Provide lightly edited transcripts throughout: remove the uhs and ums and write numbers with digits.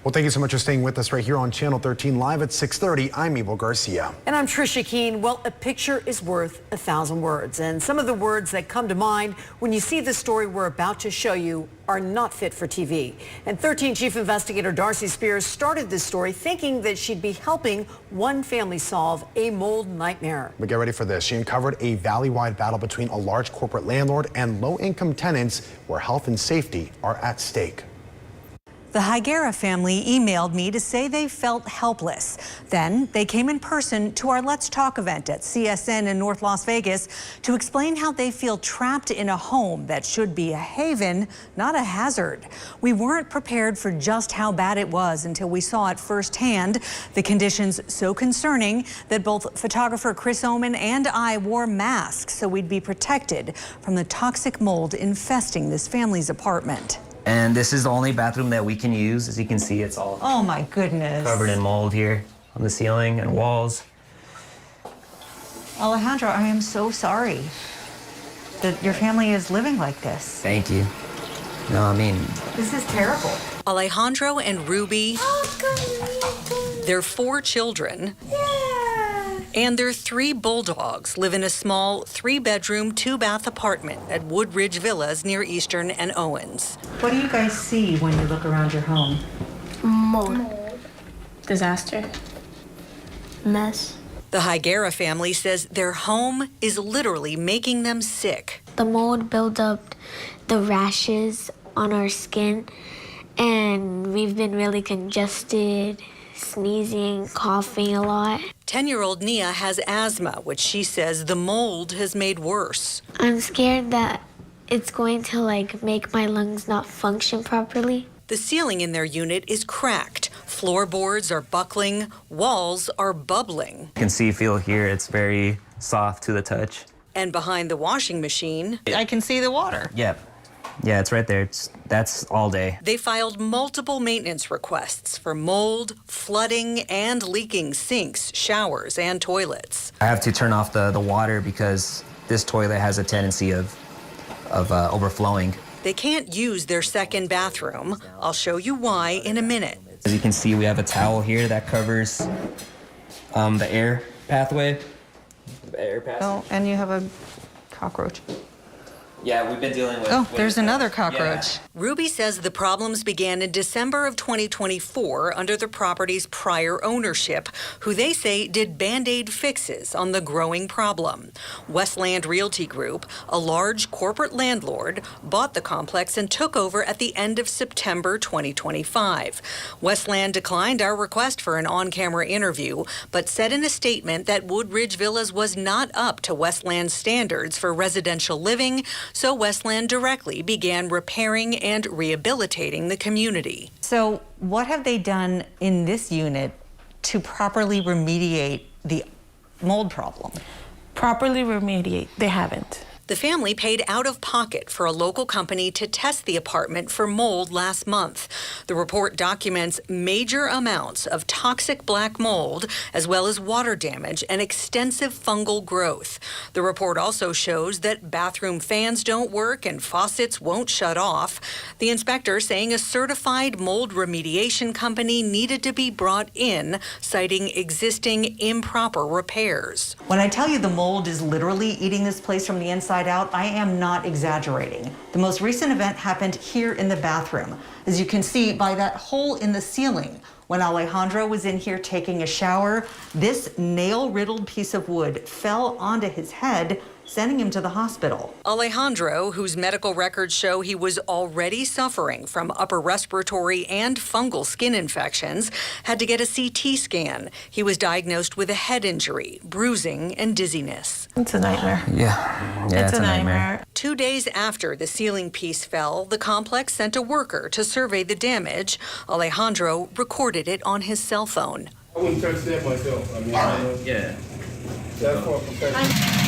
Well, thank you so much for staying with us right here on Channel 13 live at 6:30. I'm Abel Garcia. And I'm Trisha Keene. Well, a picture is worth 1,000 words. And some of the words that come to mind when you see the story we're about to show you are not fit for TV. And 13 Chief Investigator Darcy Spears started this story thinking that she'd be helping one family solve a mold nightmare. But get ready for this. She uncovered a valley-wide battle between a large corporate landlord and low-income tenants where health and safety are at stake. The Higuera family emailed me to say they felt helpless. Then they came in person to our Let's Talk event at CSN in North Las Vegas to explain how they feel trapped in a home that should be a haven, not a hazard. We weren't prepared for just how bad it was until we saw it firsthand. The conditions so concerning that both photographer Chris Oman and I wore masks so we'd be protected from the toxic mold infesting this family's apartment. And this is the only bathroom that we can use. As you can see, it's all Oh my goodness. covered in mold here on the ceiling and walls. Alejandro, I am so sorry that your family is living like this. Thank you. No, I mean, This is terrible. Alejandro and Ruby, their 4 children, and their 3 bulldogs live in a small 3-bedroom, 2-bath apartment at Woodridge Villas near Eastern and Owens. What do you guys see when you look around your home? Mold. Disaster. Mess. The Higuera family says their home is literally making them sick. The mold builds up the rashes on our skin, and we've been really congested, sneezing, coughing a lot. 10-year-old Nia has asthma, which she says the mold has made worse. I'm scared that it's going to make my lungs not function properly. The ceiling in their unit is cracked. Floorboards are buckling. Walls are bubbling. you can see, feel here, it's very soft to the touch. And behind the washing machine, I can see the water. Yep. Yeah, it's right there. That's all day. they filed multiple maintenance requests for mold, flooding, and leaking sinks, showers, and toilets. I have to turn off the water because this toilet has a tendency of overflowing. They can't use their second bathroom. I'll show you why in a minute. As you can see, we have a towel here that covers the air pathway. The air pathway. Oh, and you have a cockroach. Yeah, we've been dealing with. Oh, there's another cockroach. Ruby says the problems began in December of 2024 under the property's prior ownership, who they say did Band-Aid fixes on the growing problem. Westland Realty Group, a large corporate landlord, bought the complex and took over at the end of September 2025. Westland declined our request for an on-camera interview, but said in a statement that Woodridge Villas was not up to Westland's standards for residential living, so Westland directly began repairing and rehabilitating the community. So what have they done in this unit to properly remediate the mold problem? Properly remediate, they haven't. The family paid out of pocket for a local company to test the apartment for mold last month. The report documents major amounts of toxic black mold, as well as water damage and extensive fungal growth. The report also shows that bathroom fans don't work and faucets won't shut off. The inspector saying a certified mold remediation company needed to be brought in, citing existing improper repairs. When I tell you the mold is literally eating this place from the inside out, I am not exaggerating. The most recent event happened here in the bathroom. As you can see by that hole in the ceiling, when Alejandro was in here taking a shower, this nail-riddled piece of wood fell onto his head, sending him to the hospital. Alejandro, whose medical records show he was already suffering from upper respiratory and fungal skin infections, had to get a CT scan. He was diagnosed with a head injury, bruising, and dizziness. It's a nightmare. Yeah, It's a nightmare. 2 days after the ceiling piece fell, the complex sent a worker to survey the damage. Alejandro recorded it on his cell phone. I wouldn't touch that myself. I mean, Yeah. that's for professional.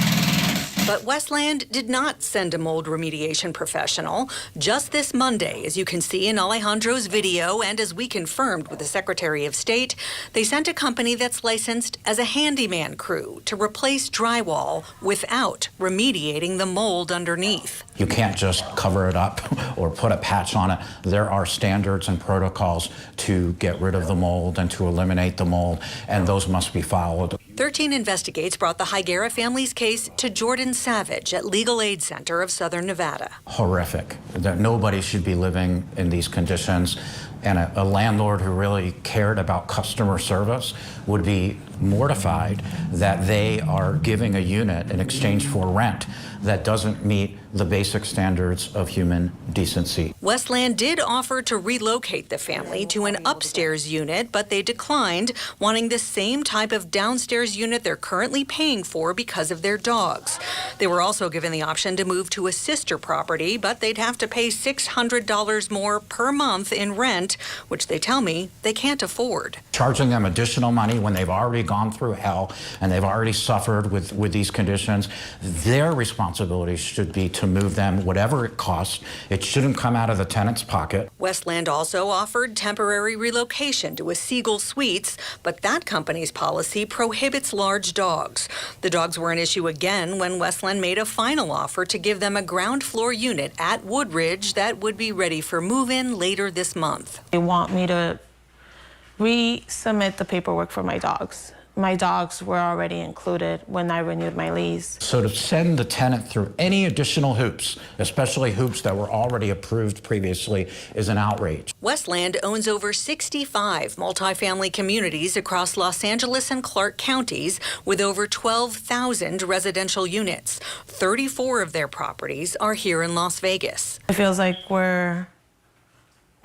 But Westland did not send a mold remediation professional. Just this Monday, as you can see in Alejandro's video, and as we confirmed with the Secretary of State, they sent a company that's licensed as a handyman crew to replace drywall without remediating the mold underneath. You can't just cover it up or put a patch on it. There are standards and protocols to get rid of the mold and to eliminate the mold, and those must be followed. 13 Investigates brought the Higuera family's case to Jordan Savage at Legal Aid Center of Southern Nevada. Horrific. That nobody should be living in these conditions, and a landlord who really cared about customer service would be mortified that they are giving a unit in exchange for rent that doesn't meet the basic standards of human decency. Westland did offer to relocate the family to an upstairs unit, but they declined, wanting the same type of downstairs unit they're currently paying for because of their dogs. They were also given the option to move to a sister property, but they'd have to pay $600 more per month in rent, which they tell me they can't afford. Charging them additional money when they've already gone through hell and they've already suffered with these conditions, their responsibility should be to move them whatever it costs. It shouldn't come out of the tenant's pocket. Westland also offered temporary relocation to a Siegel Suites, but that company's policy prohibits large dogs. The dogs were an issue again when Westland made a final offer to give them a ground floor unit at Woodridge that would be ready for move-in later this month. They want me to resubmit the paperwork for my dogs. My dogs were already included when I renewed my lease. So to send the tenant through any additional hoops, especially hoops that were already approved previously, is an outrage. Westland owns over 65 multifamily communities across Los Angeles and Clark counties with over 12,000 residential units. 34 of their properties are here in Las Vegas. It feels like we're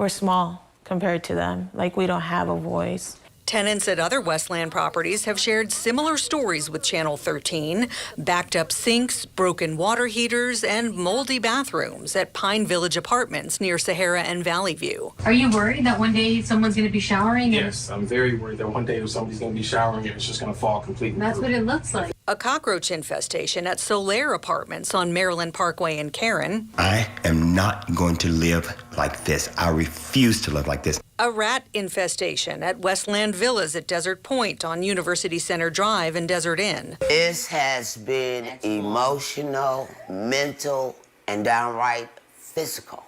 small compared to them, like we don't have a voice. Tenants at other Westland properties have shared similar stories with Channel 13, backed up sinks, broken water heaters, and moldy bathrooms at Pine Village Apartments near Sahara and Valley View. Are you worried that one day someone's going to be showering? Yes, I'm very worried that one day somebody's going to be showering and it's just going to fall completely That's through. what it looks like. A cockroach infestation at Solaire Apartments on Maryland Parkway in Karen. I am not going to live like this. I refuse to live like this. A rat infestation at Westland Villas at Desert Point on University Center Drive in Desert Inn. This has been emotional, mental, and downright physical.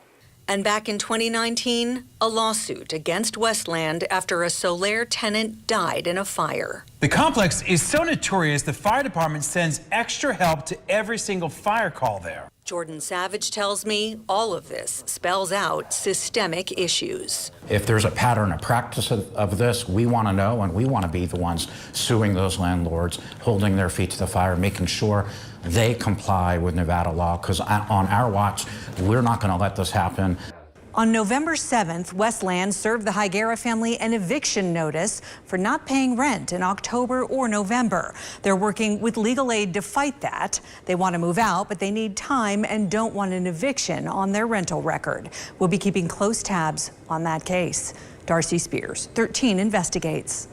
And back in 2019, a lawsuit against Westland after a Solaire tenant died in a fire. The complex is so notorious, the fire department sends extra help to every single fire call there. Jordan Savage tells me all of this spells out systemic issues. If there's a pattern, a practice of this, we want to know, and we want to be the ones suing those landlords, holding their feet to the fire, making sure they comply with Nevada law, because on our watch, we're not going to let this happen. On November 7th, Westland served the Higuera family an eviction notice for not paying rent in October or November. They're working with legal aid to fight that. They want to move out, but they need time and don't want an eviction on their rental record. We'll be keeping close tabs on that case. Darcy Spears, 13 Investigates.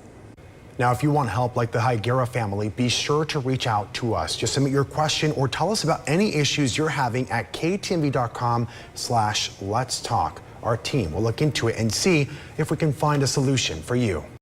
Now, if you want help like the Higuera family, be sure to reach out to us. Just submit your question or tell us about any issues you're having at KNTV.com/Let's Talk. Our team will look into it and see if we can find a solution for you.